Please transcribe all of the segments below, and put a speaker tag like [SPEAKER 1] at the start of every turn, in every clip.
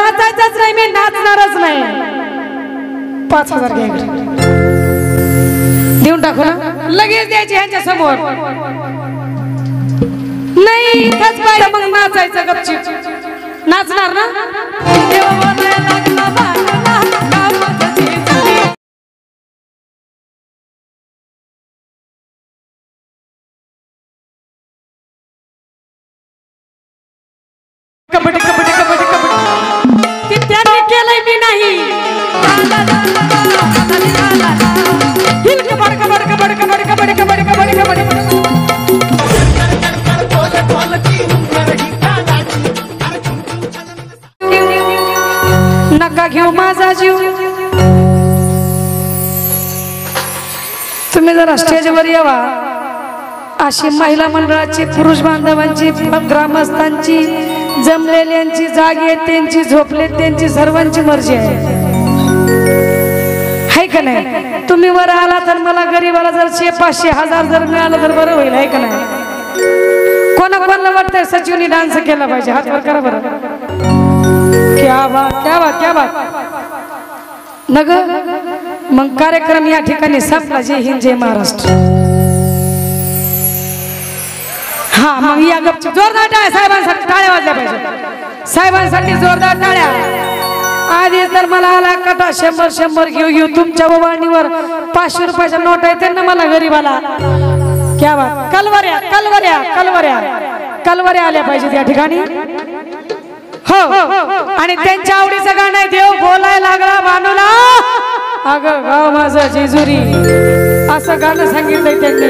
[SPEAKER 1] नाचायचंच नाही मी नाचणारच नाही 5000 घ्या देऊन टाकू ना लगेच द्यायची ह्यांच्या समोर नाही इथंच पाहिजे मग नाचायचं गपचूप नाचणार ना देवा बोलायला लागला बाळाला कामाचं झिजली कबड्डी कबड्डी कबड्डी कबड्डी ती त्याने केलंय मी नाही हिल कबड्डी कबड्डी कबड्डी कबड्डी कबड्डी कबड्डी कबड्डी कबड्डी नका घेऊ माझा जीव तुम्ही जरा स्टेजवर यावा अशी महिला मंडळाची पुरुष बांधवांची ग्रामस्थांची जमलेल्यांची जागे त्यांची झोपले त्यांची सर्वांची मर्जी आहे का नाही तुम्ही वर आला तर मला गरीबाला जर 500-1000 जर मिळालं तर बरं होईल आहे का नाही कोणाला वाटतंय सचिवनी डान्स केला पाहिजे हात वर करा बरं क्या बात क्या बात क्या बात नग मग कार्यक्रम या ठिकाणी संपला जय हिंद जय महाराष्ट्र हा मग या गपचूप जोरदार टाळ्या साहेबांसाठी टाळ्या वाजल्या पाहिजे साहेबांसाठी जोरदार टाळ्या आधी तर मला आला कटा 100 घेऊ तुमच्या बोबाणीवर 500 रुपयाच्या नोट आहे त्यांना मला गरीबाला क्या बात कलवऱ्या कलवऱ्या कलवऱ्या कलवऱ्या आल्या पाहिजे त्या ठिकाणी हो आणि त्यांच्या आवडीचं गाणं आहे देव बोलायला लागला बानूला अगं गाव माझं जेजुरी असं गाणं सांगितलंय त्यांनी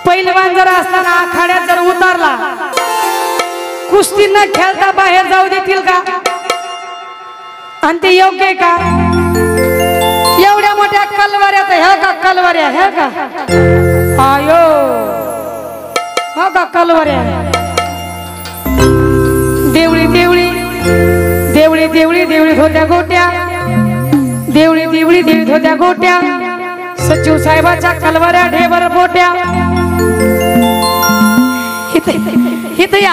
[SPEAKER 1] पहिलवान जर असताना आखाड्यात जर उतरला कुस्ती न खेळता बाहेर जाऊ देतील का आणि ते योग्य आहे का एवढ्या मोठ्या कलवाऱ्यात ह्या का कलवाऱ्या ह्या का आयो हा का कलवाऱ्या देवळी देवळी देवळी देवळी देवळीत होत्या गोट्या देवळी देवळी देवळीत होत्या गोट्या सचिव साहेबाच्या कलवाऱ्या ढेबर बोट्या हित या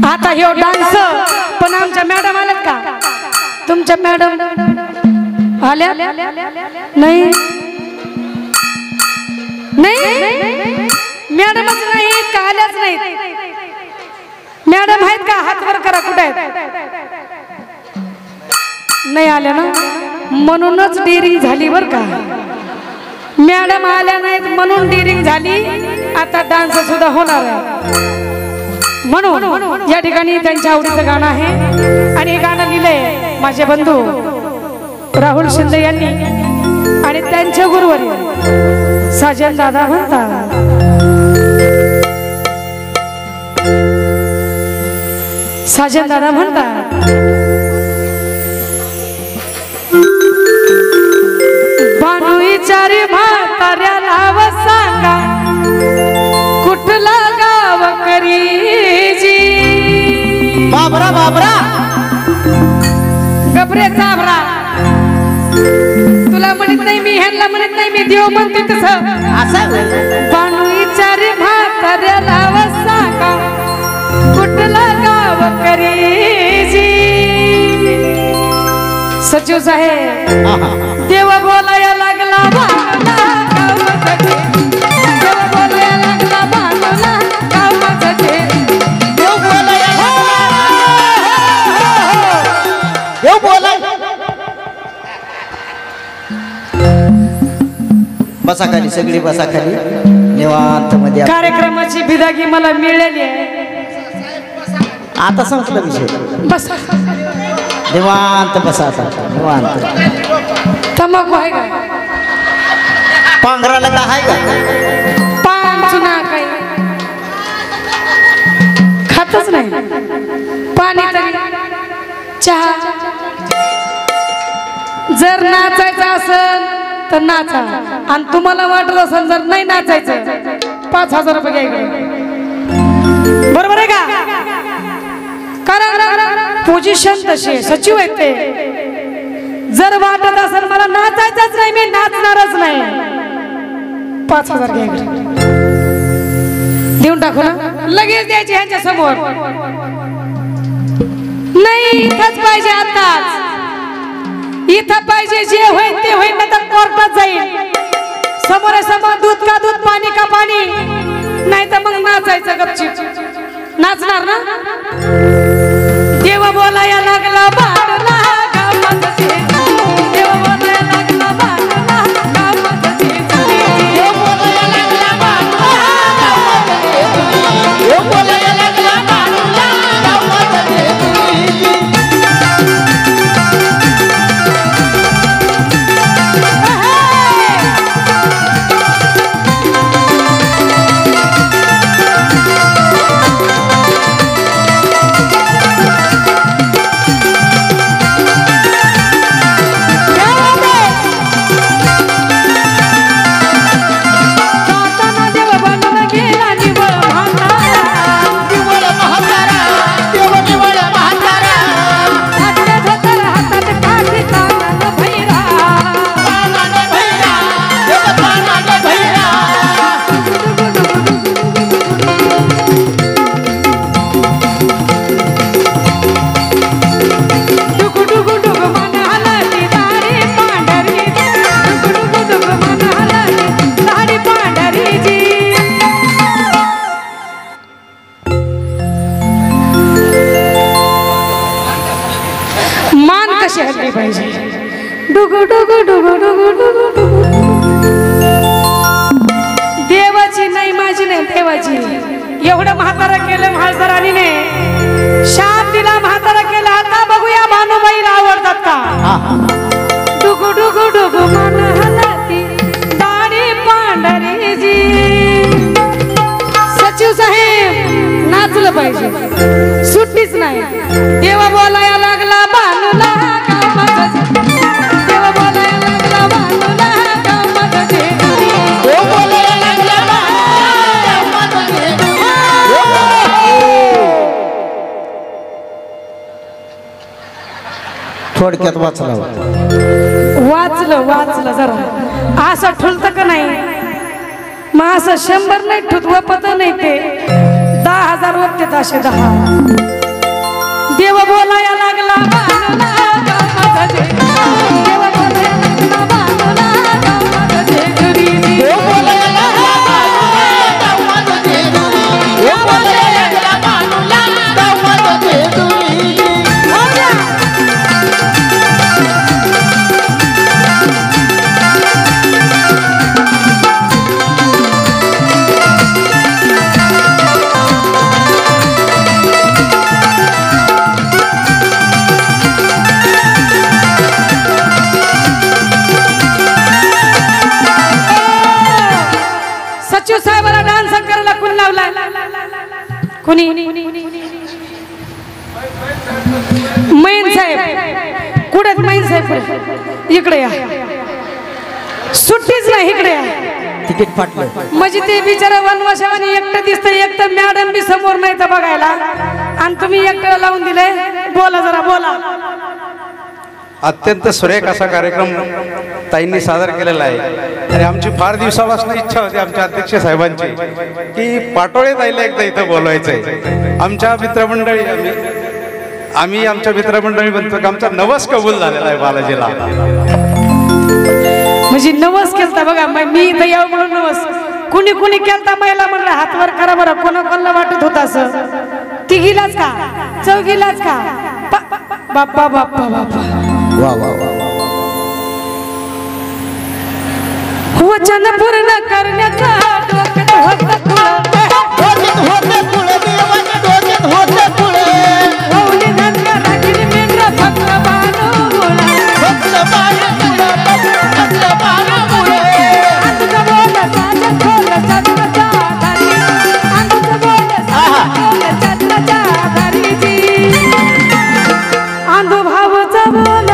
[SPEAKER 1] आता ह्यो डान्स पण आमच्या मॅडम आल्यात का तुमच्या मॅडम आल्या नाही नाही मॅडमच नाही का आल्याच नाही मॅडम आहेत का हात वर करा कुठे आहेत नाही आल्या ना म्हणूनच डेरिंग झाली बर का मॅडम आल्या नाहीत म्हणून डेरिंग झाली आता डान्स सुद्धा होणार आहे म्हणून या ठिकाणी त्यांच्या आवडीचं गाणं आहे आणि हे गाणं लिहिलंय माझे बंधू राहुल शिंदे यांनी आणि त्यांच्या गुरुवारी साजन दादा म्हणतात साजन दादा म्हणतात बानू विचारी म्हाताऱ्याला व सांगा कुठला गाव करीजी बाबरा बाबरा गबरे चाबरा तुला म्हणत नाही मी ह्यांना म्हणत नाही मी देव म्हणते तसं असं बानू विचारी म्हाताऱ्याला व सांगा कुठला गाव करीजी सचिव साहेब देव बोलाया लागला बानूला गावासाठी देव बोलाया लागला बानूला गावासाठी देव बोलाया देव बोलाय
[SPEAKER 2] बसा खाली सगळी बसा खाली निवांत मध्ये
[SPEAKER 1] कार्यक्रमाची बिदागी मला मिळाली आहे
[SPEAKER 2] आता संपला विषय
[SPEAKER 1] बस
[SPEAKER 2] निवांत बसा आता निवांत
[SPEAKER 1] तंबाखू आहे का
[SPEAKER 2] पांघराला का आहे का
[SPEAKER 1] पान चुना काही खातच नाही पाणी तरी चहा जर नाचायचं असेल तर नाचा आणि तुम्हाला वाटत असेल जर नाही नाचायचं 5,000 रुपये घ्या इकडे. बरोबर आहे का? कारण पोझिशन तशी आहे, सचिव आहेत ते. जर वाटत असेल मला नाचायचंच नाही, मी नाचणारच नाही, 5,000 घ्या इकडे. देऊन टाकू ना, लगेच द्यायचे ह्यांच्या समोर. नाही इथंच पाहिजे, आताच इथं पाहिजे. जे होईल ते होईल, नाही तर कोर्टात जाईल. समोर समोर दूध का दूध, पाणी का पाणी. नाही तर मग नाचायचं गपचीप. नाचणार ना? देव बोलाया लागला बाळला गावात जेजुरी. देव बोलाया लागला बाळला गावात जेजुरी. देव बोलाया लागला बाळला गावात जेजुरी. देव बोलाया लागला बाळला गावात जेजुरी. देवाची नाही, माझी नाही, देवाची. एवढं म्हातारा केलं म्हाताराने, शाप दिला म्हातारा केला. आता बघूया भानुबाईला आवडतात का? डुगु डुगु डुगु मन हलती दाढी पांढरीजी. सचिव साहेब नाचलं पाहिजे, सुट्टीच नाही. देवा बोलाया लागला भानुला गावात. देवा बोलाया लागला भानुला गावात जेजुरी. देव बोलाया लागला भानुला गावात जेजुरी.
[SPEAKER 2] थोडक्यात वाचलं
[SPEAKER 1] वाचलं जरा. असं ठुलतं का नाही? मग असं 100 नाही ठुत, वपत नाही ते 10,000 वपतेत असे 10. देव बोलाया लागला भानुला गावात जेजुरी. देव बोलाया लागला भानुला गावात जेजुरी. देव बोलाया लागला भानुला गावात जेजुरी. देव बोलाया लागला भानुला गावात जेजुरी. सचिव साहेबाला डान्स करायला कोण लावला? कोणी? मैन साहेब. कुठे मैन साहेब? इकडे या. सुट्टीच नाही, इकडे या.
[SPEAKER 2] तिकीट फाटलं
[SPEAKER 1] म्हणजे ते बिचारा वनवासाने एकटं दिसतं. एक तर मॅडम बी समोर नाही तर बघायला, आणि तुम्ही एकटं लावून दिले. बोला जरा, बोला.
[SPEAKER 3] अत्यंत सुरेख असा कार्यक्रम ताईंनी सादर केलेला आहे. आणि आमची फार दिवसापासून इच्छा होती आमच्या अध्यक्ष साहेबांची की पाटोळे ताईला एकदा इथं बोलवायचंय. आमच्या मित्रमंडळी आम्ही आमच्या मित्रमंडळी म्हणतो की आमचा नवस कबूल झालेला आहे बालाजीला.
[SPEAKER 1] म्हणजे नवस केलता बघा, मी इथं यावं म्हणून नवस. कुणी कुणी केलता महिला म्हणलं हातवर करा बरं. कोणाला वाटत होत असं? तिघीलाच का, चौघीलाच का? बाप्पा बाप्पा बाप्पा.
[SPEAKER 2] वा वा वा.
[SPEAKER 1] वचन पूर्ण करण्याचा डोक्यात होतं तुळ. होऊन धन्य राखील मेंढर फक्त बाणूमुळं. अंधुचं बोल साजं खोल चंद्राच्या आधारी. अंधुचं बोल साजं खोल चंद्राच्या आधारीजी. अंधुभावचं बोल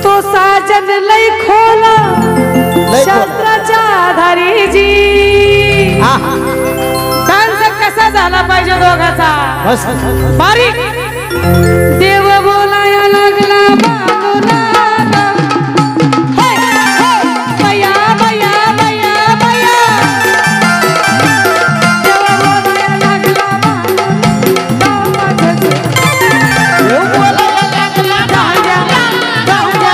[SPEAKER 1] तो साजन लई खोला चंद्राच्या आधारीजी. डान्स कसा झाला पाहिजे दोघाचा
[SPEAKER 2] बस
[SPEAKER 1] बारीक देव बोलाया लागला बाजूला हे, हे, बया बया बया बया देव बोलाया लागला बाजूला
[SPEAKER 2] देव बोलाया लागला
[SPEAKER 1] धावल्या, धावल्या,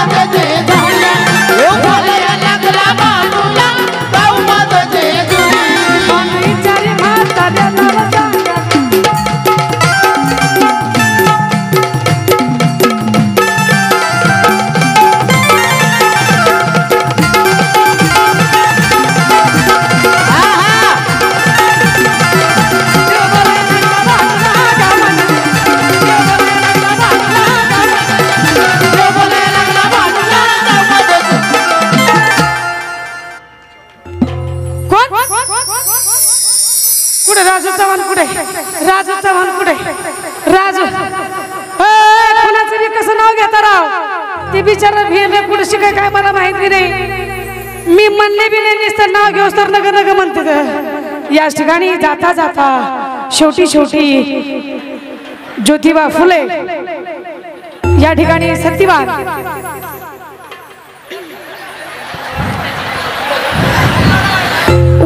[SPEAKER 1] धावल्या.
[SPEAKER 2] देव बोलाया लागला बाजूला गाव माझं जेजुरी.
[SPEAKER 1] मन विचारी म्हाताऱ्या नाव सांगा. कुठे राजू चव्हाण कुठे राजू चव्हाण कुठे राजू कुणाचं बी कसं नाव घेता राव ते बिचारा भिरले कुठे शिकाय काय मला माहिती नाही मी म्हणले बी नाही नुसतं नाव घेऊस तर नग नग म्हणते तर. याच ठिकाणी जाता जाता शेवटी शेवटी ज्योतिबा फुले या ठिकाणी सत्यवान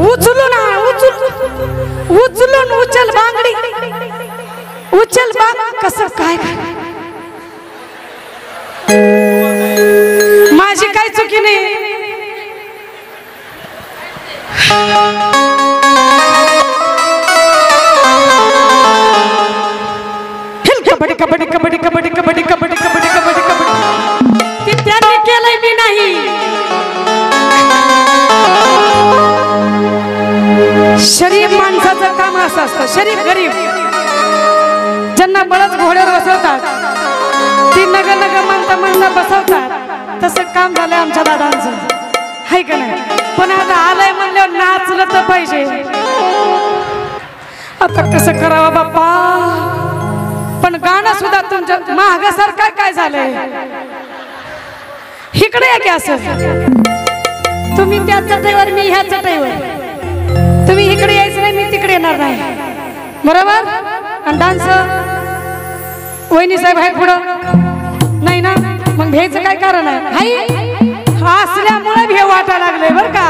[SPEAKER 1] उचलून उचलून उचल बांगडी उचल बांग कसं काय माझी काय चुकी नाही कबड्डी कबड्डी कबड्डी कबड्डी कबड्डी कबड्डी कबड्डी कबड्डी कबड्डी ती त्यांनी केलंय मी नाही शरीफ माणसाचं काम असं असतं शरीफ गरीब ज्यांना बळच घोड्यावर बसवतात ती नग नग म्हणता म्हणता बसवतात तसं काम झालंय आमच्या दादांचं हाय का नाही पण आता आलंय म्हणल्यावर नाचलं तर पाहिजे आता कसं करावं बाप्पा पण गाणं सुद्धा तुमच्या महागासारखं काय झालंय इकडे या की असं तुम्ही त्या चटईवर मी ह्या चटईवर तुम्ही इकडे यायचं नाही मी तिकडे येणार नाही बरोबर आणि डान्स वहिनी साहेब आहे पुढं नाही ना मग भ्यायचं काय कारण आहे असल्यामुळे भेव वाटायला लागले बर का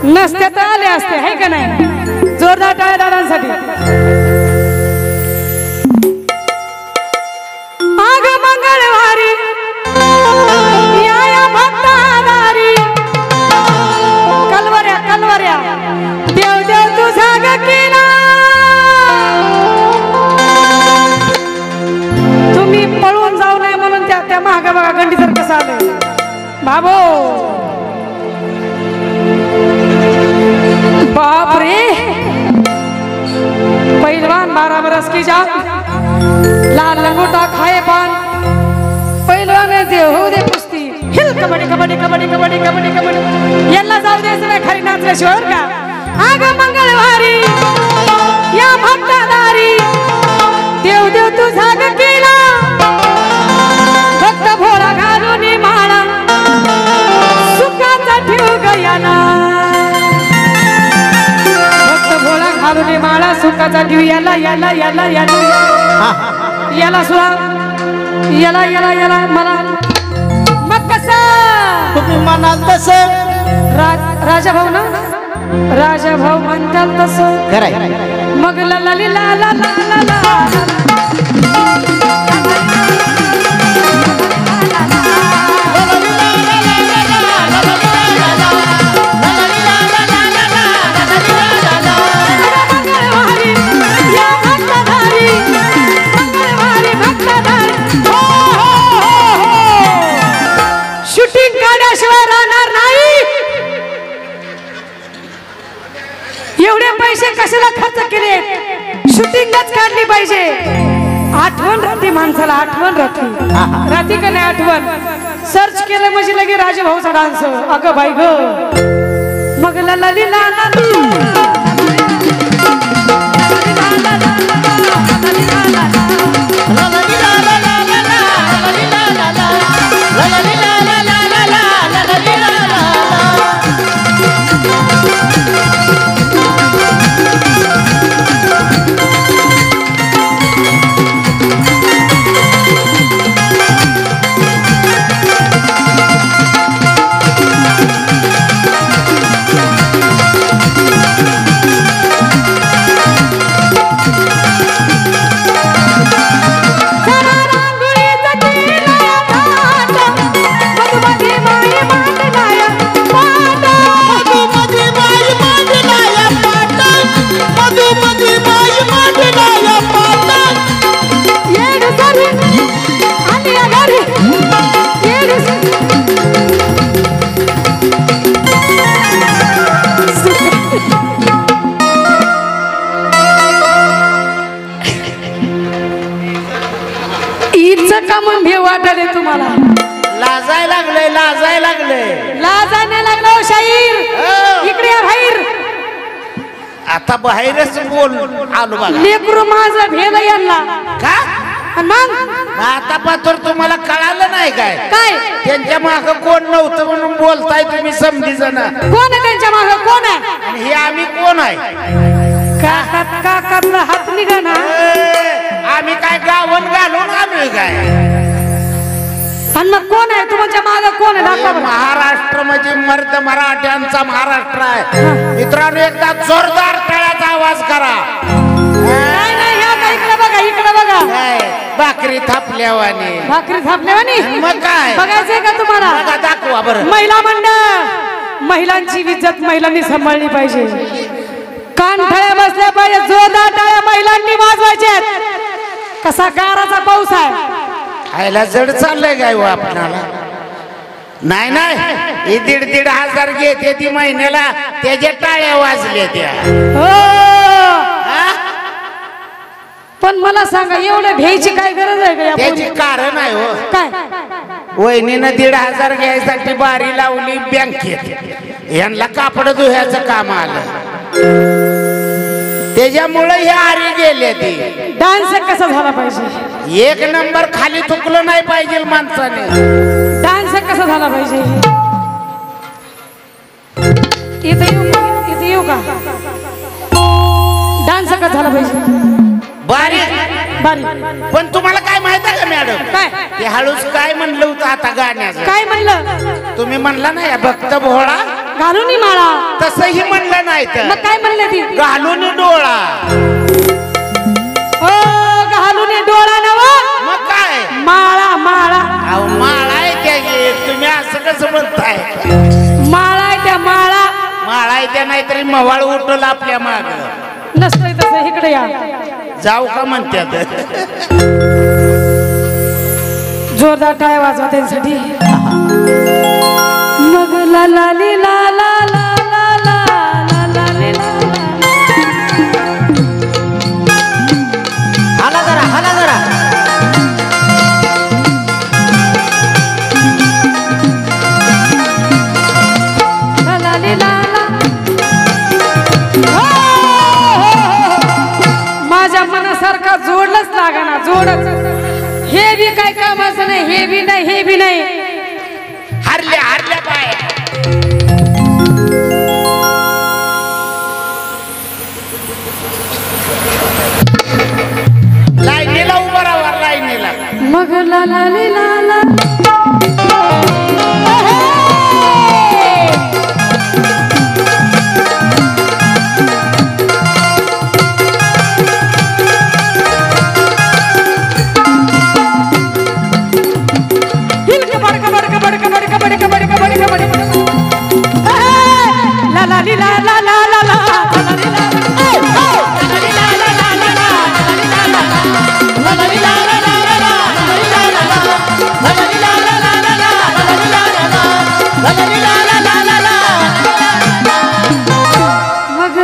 [SPEAKER 1] नसते तर आले असते है का नाही जोरदार टाळ्या दादांसाठी आग मंगळवारी या भक्तादारी कलवऱ्या कलवऱ्या देव देव तुझा ग केला तुम्ही पळून जाऊ नये म्हणून त्या महागा बघा गंडीधर कसं आलंय बाबो बाप रे पहलवान 12 बरस की जान लाल लंगोटा खाए पान पहलवान हो दे कुस्ती हिल कबड्डी कबड्डी कबड्डी कबड्डी कबड्डी कबड्डी याला जाऊ द्यायचं नाही खरी नाचल्याशिवाय का आग मंगळवारी या भक्तादारी देव देव तुझा ग केला भक्त भोळा घालून माळा सुखाचा ठेव गयाला भक्त भोळा घालून माळा सुखाचा ठेव याला याला याला याला याला सुद्धा याला याला याला मला मग कसं
[SPEAKER 2] तुम्ही म्हणाल तसं
[SPEAKER 1] राजा भाऊ ना राजा भाऊ म्हणताल तसं
[SPEAKER 2] खरंय
[SPEAKER 1] मग ला ला ला ला ला ला शूटिंग काढल्याशिवाय राहणार नाही एवढे पैसे कशाला खर्च केले शूटिंगच काढली पाहिजे आठवण राहते माणसाला आठवण राहते राहते का नाही आठवण सर्च केलं म्हणजे लगे राजभाऊचा डान्स अगं बाई ग मग ला ला ला ला पण भेव वाटाले तुम्हाला.
[SPEAKER 2] लाजाय लागले
[SPEAKER 1] लाजाने लागलो शाहीर. इकडे या बाहेर.
[SPEAKER 2] आता बाहेरच बोल आलो बघा.
[SPEAKER 1] लेकरू माझं भेल यांना
[SPEAKER 2] का
[SPEAKER 1] आणि मग
[SPEAKER 2] आता पात्र तुम्हाला कळालं नाही काय
[SPEAKER 1] काय
[SPEAKER 2] त्यांच्या माग कोण नव्हतं म्हणून बोलताय तुम्ही समधी जण.
[SPEAKER 1] कोण आहे त्यांच्या माग कोण आहे.
[SPEAKER 2] आणि हे आम्ही कोण आहे.
[SPEAKER 1] काकातला हात निघा ना.
[SPEAKER 2] आम्ही काय गावन घालून आलोय काय.
[SPEAKER 1] आणि मग कोण आहे तुमच्या माग कोण आहे दाखवा बरं.
[SPEAKER 2] महाराष्ट्र म्हणजे मर्द मराठ्यांचा महाराष्ट्र आहे. मित्रांनो एकदा जोरदार टाळ्याचा आवाज करा.
[SPEAKER 1] नाही नाही ह्या का इकडे बघा
[SPEAKER 2] भाकरी थापल्यावानी.
[SPEAKER 1] भाकरी थापल्यावानी.
[SPEAKER 2] मग काय
[SPEAKER 1] बघायचंय का तुम्हाला.
[SPEAKER 2] बघा दाखवा बरं.
[SPEAKER 1] महिला मंडळ महिलांची इज्जत महिलांनी सांभाळली पाहिजे. कान ठळ्या बसल्या पाहिजे. जोरदार टाळ्या महिलांनी वाजवायच्यात. कसा गाराचा पाऊस आहे.
[SPEAKER 2] आयला जड चाललंय काय हो आपणाला. नाही नाही हे 1,500 घेते ती महिन्याला त्याच्या टाळ्या वाजल्या त्या.
[SPEAKER 1] हो पण मला सांगा एवढं भ्यायची काय गरज आहे का.
[SPEAKER 2] त्याची कारण आहे हो.
[SPEAKER 1] काय
[SPEAKER 2] वहिनीनं 1,500 घ्यायसाठी बारी लावली बँकेत. यांना कापड धुयाचं काम आलं त्याच्यामुळे हे आरी गेले. ती
[SPEAKER 1] डान्स कसा झाला पाहिजे.
[SPEAKER 2] 1 नंबर खाली चुकलं नाही पाहिजे माणसाने.
[SPEAKER 1] डान्स कसा झाला पाहिजे. इथे येऊ का. डान्स कसा झाला पाहिजे.
[SPEAKER 2] बारी पण तुम्हाला काय माहित आहे का मॅडम.
[SPEAKER 1] काय
[SPEAKER 2] ते हळूच काय म्हणलं होतं आता गाण्याचं.
[SPEAKER 1] काय म्हणलं.
[SPEAKER 2] तुम्ही म्हणला ना भक्त भोळा
[SPEAKER 1] घालून माळा.
[SPEAKER 2] तसंही म्हणलं नाही तर
[SPEAKER 1] मग काय म्हणले ती.
[SPEAKER 2] घालून डोळा.
[SPEAKER 1] हो घालून डोळा नव.
[SPEAKER 2] मग काय
[SPEAKER 1] माळा माळा.
[SPEAKER 2] अहो माळा आहे त्या. तुम्ही असं कसं म्हणताय.
[SPEAKER 1] माळा आहे त्या माळा.
[SPEAKER 2] माळा आहे त्या नाहीतरी मवाळ उठवला आपल्या माग.
[SPEAKER 1] नसतंय तसं. इकडे या.
[SPEAKER 2] जाऊ का म्हणतात.
[SPEAKER 1] जोरदार टाळ्या वाजवा त्यांसाठी. मग ला ला ली ला ला ला ला ला ला ली ला.
[SPEAKER 2] हाला जरा
[SPEAKER 1] ला ला ली ला ला. माझ्या मनासारखा जोडलंच लागा ना. जोडच हे बी काय कामाचं नाही. हे बी नाही हे बी नाही.
[SPEAKER 2] हरल्या पाय. लाईनीला उभा राहा. लाईनीला.
[SPEAKER 1] मग ला ला ली ला ला.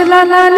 [SPEAKER 1] la la